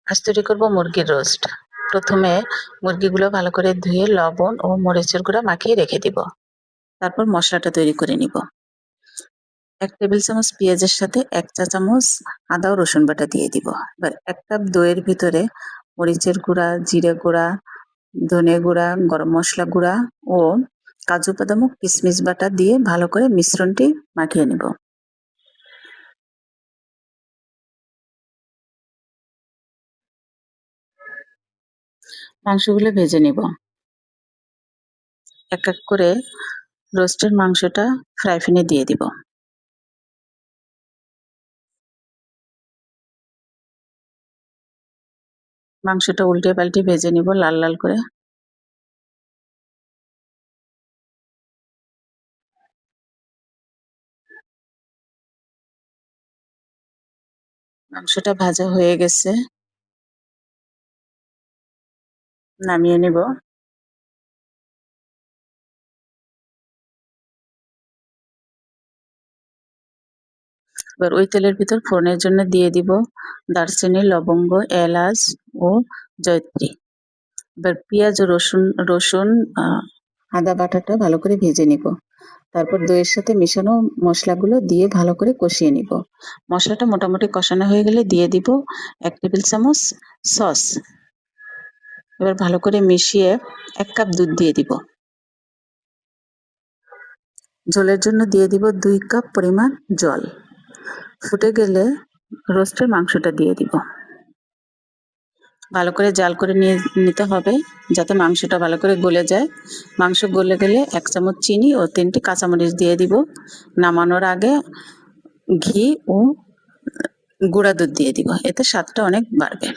আজ তৈরি করব মুরগির রোস্ট। প্রথমে মুরগিগুলো ভালো করে ধুয়ে লবণ ও মরিচের গুঁড়া মাখিয়ে রেখে দিব। তারপর মশলাটা তৈরি করে নিব। 1 টেবিল চামচ পেঁয়াজের সাথে 1 চা চামচ আদা ও রসুন বাটা দিয়ে দিব। এবার 1 কাপ দইয়ের ভিতরে মরিচের গুঁড়া, জিরে গুঁড়া, ধনে গুঁড়া, গরম মশলা গুঁড়া ও কাজু বাদাম ও কিশমিশ বাটা দিয়ে ভালো করে মিশ্রণটি মাখিয়ে নিব। মাংসগুলো ভেজে নিব। এক এক করে রোস্টের মাংসটা ফ্রাই প্যানে দিয়ে দিব। মাংসটা উল্টে পাল্টে ভেজে নিব লাল লাল করে। মাংসটা ভাজা হয়ে গেছে, নামিয়ে নিব। এবার ওই তেলের ভিতর ফোড়নের জন্য দিয়ে দিব দারচিনি, লবঙ্গ, এলাচ ও জয়ত্রী। এবার পেঁয়াজ ও রসুন আদা বাটাটা ভালো করে ভেজে নিব। তারপর দইয়ের সাথে মেশানো মশলাগুলো দিয়ে ভালো করে কষিয়ে নিব। মশলাটা মোটামুটি কষানো হয়ে গেলে দিয়ে দিব 1 টেবিল চামচ সস। এবার ভালো করে মিশিয়ে 1 কাপ দুধ দিয়ে দিব। ঝোলের জন্য দিয়ে দিব 2 কাপ পরিমাণ জল। ফুটে গেলে রোস্টের মাংসটা দিয়ে দিব। ভালো করে জাল করে নিতে হবে যাতে মাংসটা ভালো করে গলে যায়। মাংস গলে গেলে 1 চামচ চিনি ও 3টি কাঁচামরিচ দিয়ে দিব। নামানোর আগে ঘি ও গুঁড়া দুধ দিয়ে দিব, এতে স্বাদটা অনেক বাড়বে।